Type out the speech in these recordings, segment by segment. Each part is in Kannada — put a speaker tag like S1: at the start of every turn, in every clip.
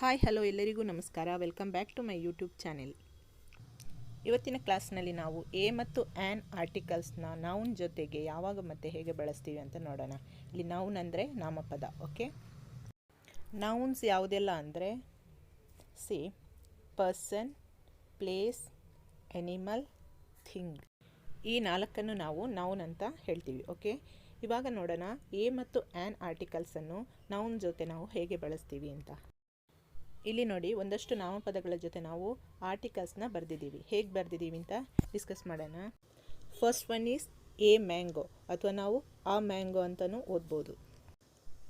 S1: ಹಾಯ್ ಹಲೋ ಎಲ್ಲರಿಗೂ ನಮಸ್ಕಾರ. Welcome back to my YouTube channel. ಇವತ್ತಿನ ಕ್ಲಾಸ್ನಲ್ಲಿ ನಾವು ಎ ಮತ್ತು ಆ್ಯನ್ ಆರ್ಟಿಕಲ್ಸ್ನ ನೌನ್ ಜೊತೆಗೆ ಯಾವಾಗ ಮತ್ತು ಹೇಗೆ ಬಳಸ್ತೀವಿ ಅಂತ ನೋಡೋಣ. ಇಲ್ಲಿ ನೌನ್ ಅಂದರೆ ನಾಮಪದ. ಓಕೆ, ನೌನ್ಸ್ ಯಾವುದೆಲ್ಲ ಅಂದರೆ ಪರ್ಸನ್, ಪ್ಲೇಸ್, ಎನಿಮಲ್, ಥಿಂಗ್. ಈ ನಾಲ್ಕನ್ನು ನಾವು ನೌನ್ ಅಂತ ಹೇಳ್ತೀವಿ. ಓಕೆ, ಇವಾಗ ನೋಡೋಣ ಎ ಮತ್ತು ಆ್ಯನ್ ಆರ್ಟಿಕಲ್ಸನ್ನು ನೌನ್ ಜೊತೆ ನಾವು ಹೇಗೆ ಬಳಸ್ತೀವಿ ಅಂತ. ಇಲ್ಲಿ ನೋಡಿ, ಒಂದಷ್ಟು ನಾಮಪದಗಳ ಜೊತೆ ನಾವು ಆರ್ಟಿಕಲ್ಸ್ನ ಬರೆದಿದ್ದೀವಿ. ಹೇಗೆ ಬರೆದಿದ್ದೀವಿ ಅಂತ ಡಿಸ್ಕಸ್ ಮಾಡೋಣ. First one is A mango, ಅಥವಾ ನಾವು ಆ ಮ್ಯಾಂಗೋ ಅಂತಲೂ ಓದ್ಬೋದು.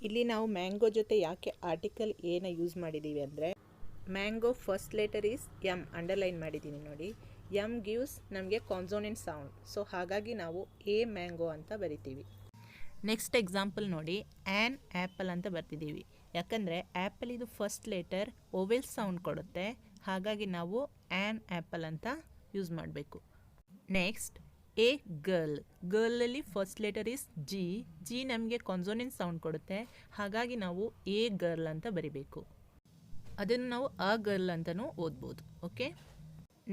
S1: ಇಲ್ಲಿ ನಾವು ಮ್ಯಾಂಗೋ ಜೊತೆ ಯಾಕೆ ಆರ್ಟಿಕಲ್ ಎನ ಯೂಸ್ ಮಾಡಿದ್ದೀವಿ ಅಂದರೆ, mango first letter is M, underline ಮಾಡಿದ್ದೀನಿ ನೋಡಿ. ಎಮ್ ಗಿವ್ಸ್ ನಮಗೆ ಕಾನ್ಸೋನೆಂಟ್ ಸೌಂಡ್, ಸೊ ಹಾಗಾಗಿ ನಾವು ಎ ಮ್ಯಾಂಗೋ ಅಂತ ಬರಿತೀವಿ. ನೆಕ್ಸ್ಟ್ ಎಕ್ಸಾಂಪಲ್ ನೋಡಿ, ಆ್ಯನ್ ಆ್ಯಪಲ್ ಅಂತ ಬರ್ತಿದ್ದೀವಿ. ಯಾಕಂದರೆ ಆ್ಯಪಲ್ ಇದು ಫಸ್ಟ್ ಲೆಟರ್ ಓವೆಲ್ ಸೌಂಡ್ ಕೊಡುತ್ತೆ, ಹಾಗಾಗಿ ನಾವು ಆ್ಯನ್ ಆ್ಯಪಲ್ ಅಂತ ಯೂಸ್ ಮಾಡಬೇಕು. ನೆಕ್ಸ್ಟ್ ಎ ಗರ್ಲಲ್ಲಿ ಫಸ್ಟ್ ಲೆಟರ್ ಈಸ್ ಜಿ ನಮಗೆ ಕಾನ್ಸೋನೆಂಟ್ ಸೌಂಡ್ ಕೊಡುತ್ತೆ, ಹಾಗಾಗಿ ನಾವು ಎ ಗರ್ಲ್ ಅಂತ ಬರಿಬೇಕು. ಅದನ್ನು ನಾವು ಅ ಗರ್ಲ್ ಅಂತಲೂ ಓದ್ಬೋದು. ಓಕೆ,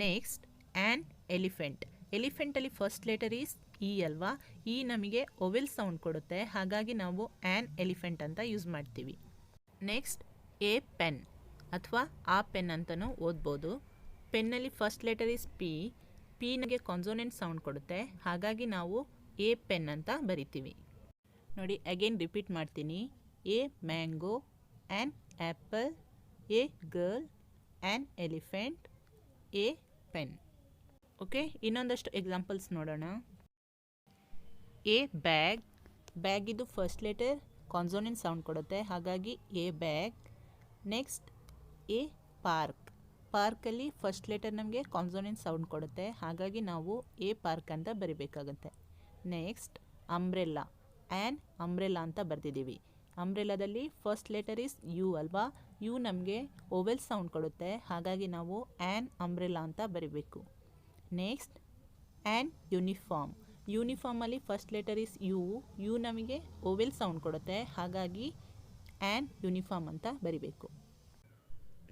S1: ನೆಕ್ಸ್ಟ್ ಆ್ಯನ್ ಎಲಿಫೆಂಟಲ್ಲಿ ಫಸ್ಟ್ ಲೆಟರ್ ಈಸ್ ಇ ಅಲ್ವಾ. ಈ ನಮಗೆ ಓವೆಲ್ ಸೌಂಡ್ ಕೊಡುತ್ತೆ, ಹಾಗಾಗಿ ನಾವು ಆ್ಯನ್ ಎಲಿಫೆಂಟ್ ಅಂತ ಯೂಸ್ ಮಾಡ್ತೀವಿ. ನೆಕ್ಸ್ಟ್ ಎ ಪೆನ್, ಅಥವಾ ಆ ಪೆನ್ ಅಂತಲೂ ಓದ್ಬೋದು. ಪೆನ್ನಲ್ಲಿ ಫಸ್ಟ್ ಲೆಟರ್ ಈಸ್ ಪಿ ನಮಗೆ ಕಾನ್ಸೋನೆಂಟ್ ಸೌಂಡ್ ಕೊಡುತ್ತೆ, ಹಾಗಾಗಿ ನಾವು ಎ ಪೆನ್ ಅಂತ ಬರಿತೀವಿ. ನೋಡಿ, ಅಗೇನ್ ರಿಪೀಟ್ ಮಾಡ್ತೀನಿ. A mango, an apple, a girl, an elephant, a pen. Okay, ಇನ್ನೊಂದಷ್ಟು ಎಕ್ಸಾಂಪಲ್ಸ್ ನೋಡೋಣ. ಎ ಬ್ಯಾಗ್ ಇದು ಫಸ್ಟ್ ಲೆಟರ್ ಕಾನ್ಸೋನೆಂಟ್ ಸೌಂಡ್ ಕೊಡುತ್ತೆ, ಹಾಗಾಗಿ ಎ ಬ್ಯಾಗ್. ನೆಕ್ಸ್ಟ್ ಎ ಪಾರ್ಕಲ್ಲಿ ಫಸ್ಟ್ ಲೆಟರ್ ನಮಗೆ ಕಾನ್ಸೋನೆಂಟ್ ಸೌಂಡ್ ಕೊಡುತ್ತೆ, ಹಾಗಾಗಿ ನಾವು ಎ ಪಾರ್ಕ್ ಅಂತ ಬರಿಬೇಕಾಗುತ್ತೆ. ನೆಕ್ಸ್ಟ್ ಅಂಬ್ರೆಲ್ಲಾ, ಆ್ಯನ್ ಅಂಬ್ರೆಲ್ಲಾ ಅಂತ ಬರ್ತಿದ್ದೀವಿ. ಅಂಬ್ರೆಲ್ಲಾದಲ್ಲಿ ಫಸ್ಟ್ ಲೆಟರ್ ಈಸ್ ಯು ಅಲ್ವಾ. ಯು ನಮಗೆ ಓವೆಲ್ ಸೌಂಡ್ ಕೊಡುತ್ತೆ, ಹಾಗಾಗಿ ನಾವು ಆ್ಯನ್ ಅಂಬ್ರೆಲ್ಲಾ ಅಂತ ಬರಿಬೇಕು. ನೆಕ್ಸ್ಟ್ ಆ್ಯನ್ ಯೂನಿಫಾರ್ಮಲ್ಲಿ ಫಸ್ಟ್ ಲೆಟರ್ ಈಸ್ ಯು ನಮಗೆ ಓವೆಲ್ ಸೌಂಡ್ ಕೊಡುತ್ತೆ, ಹಾಗಾಗಿ ಆ್ಯನ್ ಯೂನಿಫಾರ್ಮ್ ಅಂತ ಬರಿಬೇಕು.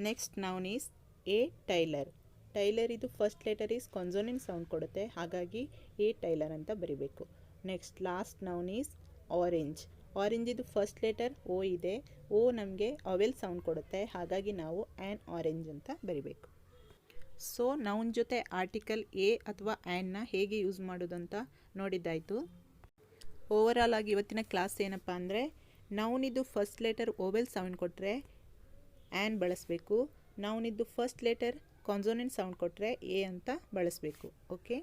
S1: Next noun is a tailor ಇದು first letter is consonant sound ಕೊಡುತ್ತೆ, ಹಾಗಾಗಿ ಎ ಟೈಲರ್ ಅಂತ ಬರಿಬೇಕು. Next last noun is orange ಇದು ಫಸ್ಟ್ ಲೆಟರ್ ಓ ಇದೆ. ಓ ನಮಗೆ ಓವೆಲ್ ಸೌಂಡ್ ಕೊಡುತ್ತೆ, ಹಾಗಾಗಿ ನಾವು ಆ್ಯನ್ ಆರೆಂಜ್ ಅಂತ ಬರಿಬೇಕು. ಸೊ ನೌನ್ ಜೊತೆ ಆರ್ಟಿಕಲ್ ಎ ಅಥವಾ ಆ್ಯನ್ನ ಹೇಗೆ ಯೂಸ್ ಮಾಡೋದು ಅಂತ ನೋಡಿದ್ದಾಯಿತು. ಓವರಾಲ್ ಆಗಿ ಇವತ್ತಿನ ಕ್ಲಾಸ್ ಏನಪ್ಪ ಅಂದರೆ, ನೌನಿದ್ದು ಫಸ್ಟ್ ಲೆಟರ್ ಓವೆಲ್ ಸೌಂಡ್ ಕೊಟ್ಟರೆ ಆ್ಯನ್ ಬಳಸಬೇಕು. ನೌನಿದ್ದು ಫಸ್ಟ್ ಲೆಟರ್ ಕಾನ್ಸೋನೆಂಟ್ ಸೌಂಡ್ ಕೊಟ್ಟರೆ ಎ ಅಂತ ಬಳಸಬೇಕು. Okay,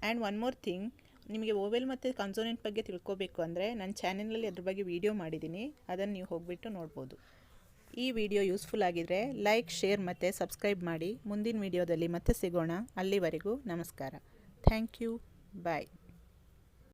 S1: and one more thing, ನಿಮಗೆ ಓವೆಲ್ ಮತ್ತು ಕಾನ್ಸೋನೆಂಟ್ ಬಗ್ಗೆ ತಿಳ್ಕೊಬೇಕು ಅಂದರೆ ನನ್ನ ಚಾನೆಲಲ್ಲಿ ಅದ್ರ ಬಗ್ಗೆ ವಿಡಿಯೋ ಮಾಡಿದ್ದೀನಿ, ಅದನ್ನು ನೀವು ಹೋಗಿಬಿಟ್ಟು ನೋಡ್ಬೋದು. ಈ ವಿಡಿಯೋ ಯೂಸ್ಫುಲ್ ಆಗಿದ್ರೆ ಲೈಕ್, ಶೇರ್ ಮತ್ತು ಸಬ್ಸ್ಕ್ರೈಬ್ ಮಾಡಿ. ಮುಂದಿನ ವಿಡಿಯೋದಲ್ಲಿ ಮತ್ತೆ ಸಿಗೋಣ. ಅಲ್ಲಿವರೆಗೂ ನಮಸ್ಕಾರ. Thank you. ಬಾಯ್.